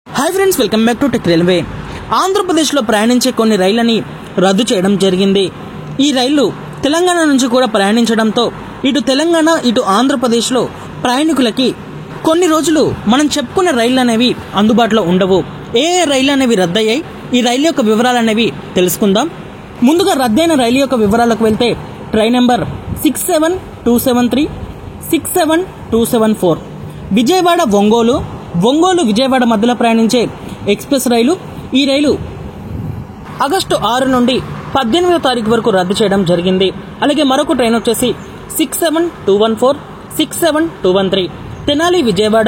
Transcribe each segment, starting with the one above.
Hi friends, welcome back to tech railway. ఆంధ్రప్రదేశ్లో ప్రయాణించే కొన్ని రైళ్లని రద్దు చేయడం జరిగింది. ఈ రైళ్లు తెలంగాణ నుంచి కూడా ప్రయాణించడంతో ఇటు తెలంగాణ ఇటు ఆంధ్రప్రదేశ్లో ప్రయాణికులకి కొన్ని రోజులు మనం చెప్పుకున్న రైళ్లు అనేవి అందుబాటులో ఉండవు. ఏ రైళ్లు అనేవి రద్దయ్యాయి, ఈ రైలు యొక్క వివరాలు అనేవి తెలుసుకుందాం. ముందుగా రద్దయిన రైలు యొక్క వివరాలకు వెళ్తే ట్రైన్ నెంబర్ 67273, 67274 విజయవాడ ఒంగోలు విజయవాడ మధ్యలో ప్రయాణించే ఎక్స్ప్రెస్ రైలు. ఈ రైలు ఆగస్టు 6 నుండి 18వ తారీఖు వరకు రద్దు చేయడం జరిగింది. అలాగే మరొక ట్రైన్ వచ్చేసి 67214, 67213 తెనాలి విజయవాడ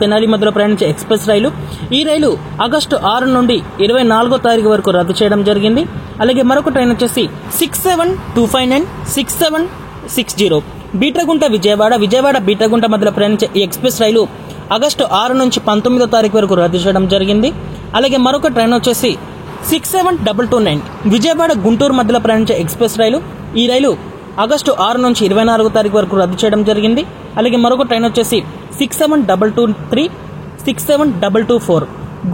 తెనాలి మధ్యలో ప్రయాణించే ఎక్స్ప్రెస్ రైలు. ఈ రైలు ఆగస్టు 6 నుండి 24వ తారీఖు వరకు రద్దు చేయడం జరిగింది. అలాగే మరొక ట్రైన్ వచ్చేసి 67259, 6760 బీట్రగుంట విజయవాడ బీట్రగుంట మధ్యలో ప్రయాణించే ఈ ఎక్స్ప్రెస్ రైలు ఆగస్టు 6 నుంచి 19వ తారీఖు వరకు రద్దు చేయడం జరిగింది. అలాగే మరొక ట్రైన్ వచ్చేసి 67229 విజయవాడ గుంటూరు మధ్యలో ప్రయాణించే ఎక్స్ప్రెస్ రైలు. ఈ రైలు ఆగస్టు 6 నుంచి 24వ తారీఖు వరకు రద్దు చేయడం జరిగింది. అలాగే మరొక ట్రైన్ వచ్చేసి 67223, 67224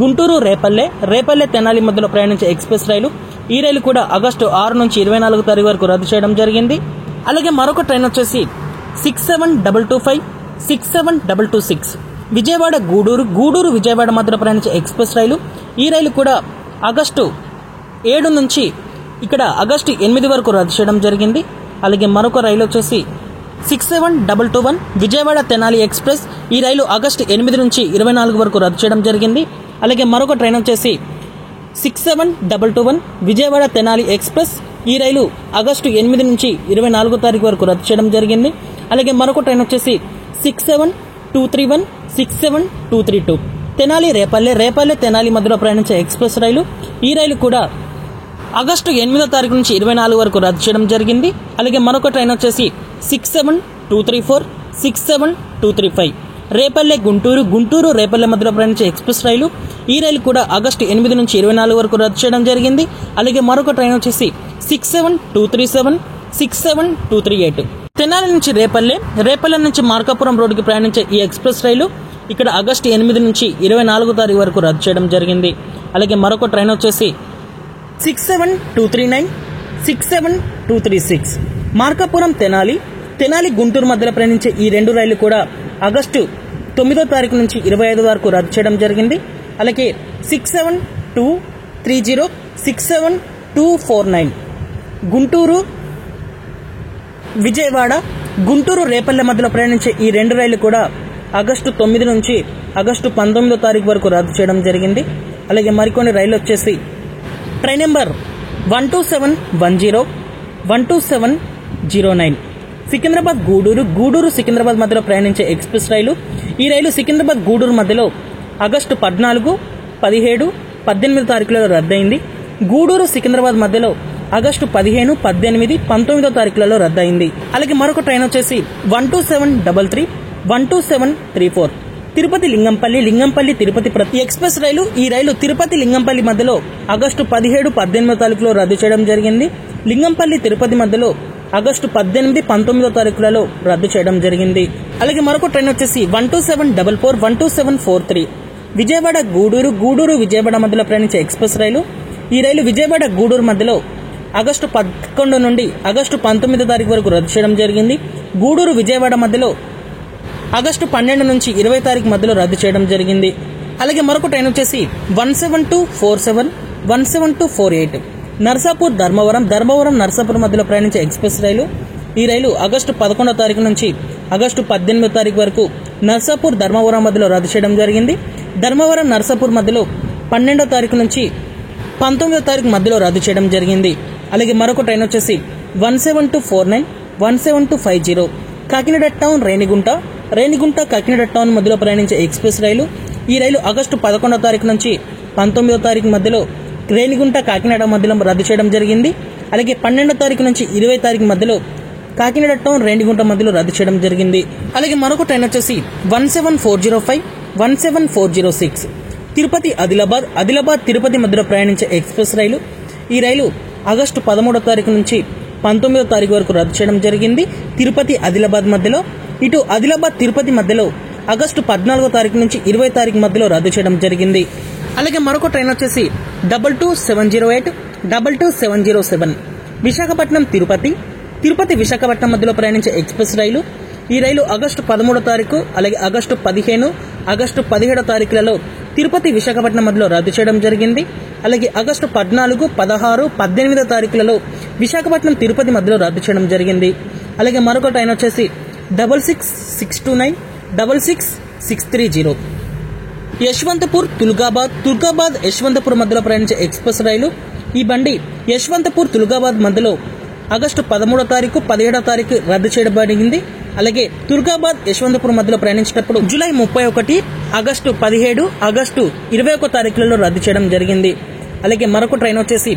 గుంటూరు రేపల్లె తెనాలి మధ్యలో ప్రయాణించే ఎక్స్ప్రెస్ రైలు. ఈ రైలు కూడా ఆగస్టు 6 నుంచి 24వ తారీఖు వరకు రద్దు చేయడం జరిగింది. అలాగే మరొక ట్రైన్ వచ్చేసి 67225, 67226 విజయవాడ గూడూరు విజయవాడ మధ్యలో ప్రయాణించే ఎక్స్ప్రెస్ రైలు. ఈ రైలు కూడా ఆగస్టు 7 నుంచి ఇక్కడ ఆగస్టు 8 వరకు రద్దు చేయడం జరిగింది. అలాగే మరొక రైలు వచ్చేసి 67221 విజయవాడ తెనాలి ఎక్స్ప్రెస్. ఈ రైలు ఆగస్టు 8 నుంచి 24 వరకు రద్దు చేయడం జరిగింది. అలాగే మరొక ట్రైన్ వచ్చేసి 67221 విజయవాడ తెనాలి ఎక్స్ప్రెస్. ఈ రైలు ఆగస్టు 8 నుంచి 24వ తారీఖు వరకు రద్దు చేయడం జరిగింది. అలాగే మరొక ట్రైన్ వచ్చేసి 67231, 67232 తెనాలి రేపల్లె తెనాలి మధ్యలో ప్రయాణించే ఎక్స్ప్రెస్ రైలు. ఈ రైలు కూడా ఆగస్టు 8వ తారీఖు నుంచి 24 వరకు రద్దు చేయడం జరిగింది. అలాగే మరొక ట్రైన్ వచ్చేసి 67234, 67235 రేపల్లె గుంటూరు రేపల్లె మధ్యలో ప్రయాణించే ఎక్స్ప్రెస్ రైలు. ఈ రైలు కూడా ఆగస్టు 8 నుంచి 24 వరకు రద్దు చేయడం జరిగింది. అలాగే మరొక ట్రైన్ వచ్చేసి 67237, 67238 తెనాలి నుంచి రేపల్లె నుంచి మార్కాపురం రోడ్డుకి ప్రయాణించే ఈ ఎక్స్ప్రెస్ రైలు ఇక్కడ ఆగస్టు 8 నుంచి 24వ తారీఖు వరకు రద్దు చేయడం జరిగింది. అలాగే మరొక ట్రైన్ వచ్చేసి 67239, 67236 మార్కాపురం తెనాలి గుంటూరు మధ్యలో ప్రయాణించే ఈ రెండు రైళ్లు కూడా ఆగస్టు 9వ తారీఖు నుంచి 25 వరకు రద్దు చేయడం జరిగింది. అలాగే 67230, 67249 గుంటూరు రేపల్లె మధ్యలో ప్రయాణించే ఈ రెండు రైళ్లు కూడా ఆగస్టు 9 నుంచి ఆగస్టు 19వ తారీఖు వరకు రద్దు చేయడం జరిగింది. అలాగే మరికొన్ని రైళ్లు వచ్చేసి ట్రైన్ నెంబర్ 12710, 12709 సికింద్రాబాద్ గూడూరు సికింద్రాబాద్ మధ్యలో ప్రయాణించే ఎక్స్ప్రెస్ రైలు. ఈ రైలు సికింద్రాబాద్ గూడూరు మధ్యలో ఆగస్టు 14, 17, 18 తారీఖులలో రద్దయింది. గూడూరు సికింద్రాబాద్ మధ్యలో ఆగస్టు 15, 18, 19వ తారీఖులలో రద్దయింది. అలాగే మరొక ట్రైన్ వచ్చేసి 12733, 12734 తిరుపతి లింగంపల్లి తిరుపతి ప్రతి ఎక్స్ప్రెస్ రైలు. ఈ రైలు తిరుపతి లింగంపల్లి మధ్యలో ఆగస్టు 17, 18వ తారీఖులో రద్దు చేయడం జరిగింది. లింగంపల్లి తిరుపతి మధ్యలో ఆగస్టు 18, 19వ తారీఖులలో రద్దు చేయడం జరిగింది. అలాగే మరొక ట్రైన్ వచ్చేసి 12744, 12743 విజయవాడ గూడూరు విజయవాడ మధ్యలో ప్రయాణించే ఎక్స్ప్రెస్ రైలు. ఈ రైలు విజయవాడ గూడూరు మధ్యలో ఆగస్టు 11 నుండి ఆగస్టు 19వ తారీఖు వరకు రద్దు చేయడం జరిగింది. గూడూరు విజయవాడ మధ్యలో ఆగస్టు 12 నుంచి 20 తారీఖు మధ్యలో రద్దు చేయడం జరిగింది. అలాగే మరొక ట్రైన్ వచ్చేసి 17247, 17248 నర్సాపూర్ ధర్మవరం నర్సాపూర్ మధ్యలో ప్రయాణించే ఎక్స్ప్రెస్ రైలు. ఈ రైలు ఆగస్టు 11వ తారీఖు నుంచి ఆగస్టు 18వ తారీఖు వరకు నర్సాపూర్ ధర్మవరం మధ్యలో రద్దు చేయడం జరిగింది. ధర్మవరం నర్సాపూర్ మధ్యలో 12వ తారీఖు నుంచి 19వ తారీఖు మధ్యలో రద్దు చేయడం జరిగింది. అలాగే మరొక ట్రైన్ వచ్చేసి 17249, 17250 కాకినాడ టౌన్ రేణిగుంట కాకినాడ టౌన్ మధ్యలో ప్రయాణించే ఎక్స్ప్రెస్ రైలు. ఈ రైలు ఆగస్టు 11వ తారీఖు నుంచి 19వ తారీఖు మధ్యలో రేణిగుంట కాకినాడ మధ్యలో రద్దు చేయడం జరిగింది. అలాగే 12వ తారీఖు నుంచి 20వ తారీఖు మధ్యలో కాకినాడ టౌన్ రేణిగుంట మధ్యలో రద్దు చేయడం జరిగింది. అలాగే మరొక ట్రైన్ వచ్చేసి 17405, 17406 తిరుపతి ఆదిలాబాద్ తిరుపతి మధ్యలో ప్రయాణించే ఎక్స్ప్రెస్ రైలు. ఈ రైలు ఆగస్టు 13వ తారీఖు నుంచి 19వ తారీఖు వరకు రద్దు చేయడం జరిగింది. తిరుపతి ఆదిలాబాద్ మధ్యలో ఇటు ఆదిలాబాద్ తిరుపతి మధ్యలో ఆగస్టు 14వ తారీఖు నుంచి 20వ తారీఖు మధ్యలో రద్దు చేయడం జరిగింది. అలాగే మరొక ట్రైన్ వచ్చేసి 22708, 22707 విశాఖపట్నం తిరుపతి, తిరుపతి విశాఖపట్నం మధ్యలో ప్రయాణించే ఎక్స్ప్రెస్ రైలు. ఈ రైలు ఆగస్టు 13వ తారీఖు అలాగే ఆగస్టు 15, ఆగస్టు 17వ తారీఖులలో తిరుపతి విశాఖపట్నం మధ్యలో రద్దు చేయడం జరిగింది. అలాగే ఆగస్టు 14, 16, 18వ తారీఖులలో విశాఖపట్నం తిరుపతి మధ్యలో రద్దు చేయడం జరిగింది. అలాగే మరొక ట్రైన్ వచ్చేసి 66629, 66630 యశ్వంతపూర్ తుల్గాబాద్, తుల్గాబాద్ యశ్వంతపూర్ మధ్యలో ప్రయాణించే ఎక్స్ప్రెస్ రైలు. ఈ బండి యశ్వంతపూర్ తుల్గాబాద్ మధ్యలో ఆగస్టు 13వ తారీఖు 17వ తారీఖు రద్దు చేయబడింది. అలాగే తుల్గాబాద్ యశ్వంతపూర్ మధ్యలో ప్రయాణించేటప్పుడు జూలై 31, ఆగస్టు 17, ఆగస్టు 21వ తారీఖులలో రద్దు చేయడం జరిగింది. అలాగే మరొక ట్రైన్ వచ్చేసి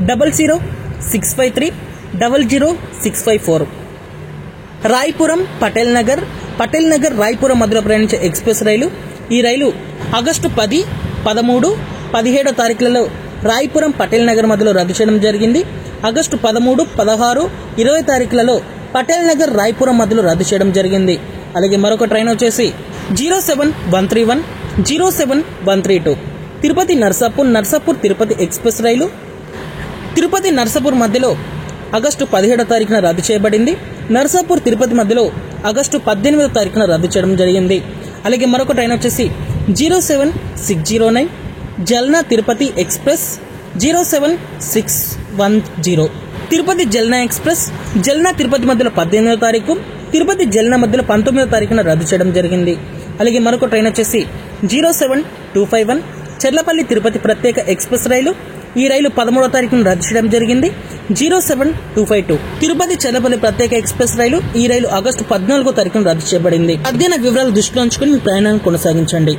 00653, 00654 రాయ్పురం పటేల్ నగర్, పటేల్ నగర్ రాయ్పురం మధ్యలో ప్రయాణించే ఎక్స్ప్రెస్ రైలు. ఈ రైలు ఆగస్టు 10, 13, 17వ తారీఖులలో రాయ్పురం పటేల్ నగర్ మధ్యలో రద్దు చేయడం జరిగింది. ఆగస్టు 13, 16, 20 తారీఖులలో పటేల్ నగర్ రాయ్పురం మధ్యలో రద్దు చేయడం జరిగింది. అలాగే మరొక ట్రైన్ వచ్చేసి 07131, 07132 తిరుపతి నర్సాపూర్, నర్సాపూర్ తిరుపతి ఎక్స్ప్రెస్ రైలు. తిరుపతి నర్సాపూర్ మధ్యలో ఆగస్టు 17వ తారీఖున రద్దు చేయబడింది. నర్సాపూర్ తిరుపతి మధ్యలో ఆగస్టు 18వ తారీఖున రద్దు చేయడం జరిగింది. అలాగే మరొక ట్రైన్ వచ్చేసి 07609, జల్నా తిరుపతి ఎక్స్ప్రెస్, 07610 తిరుపతి జల్నా ఎక్స్ప్రెస్. జల్నా తిరుపతి మధ్యలో 18వ తారీఖు, తిరుపతి జల్నా మధ్యలో 19వ తారీఖున రద్దు చేయడం జరిగింది. అలాగే మరొక ట్రైన్ వచ్చేసి 07251, చెర్లపల్లి తిరుపతి ప్రత్యేక ఎక్స్ప్రెస్ రైలు. ఈ రైలు 13వ తారీఖున రద్దు చేయడం జరిగింది. 07252 తిరుపతి చెర్లపల్లి ప్రత్యేక ఎక్స్ప్రెస్ రైలు. ఈ రైలు ఆగస్టు 14వ తారీఖున రద్దు చేయబడింది. అధ్యయన వివరాలు దృష్టిలో ఉంచుకుని మీ ప్రయాణాన్ని కొనసాగించండి.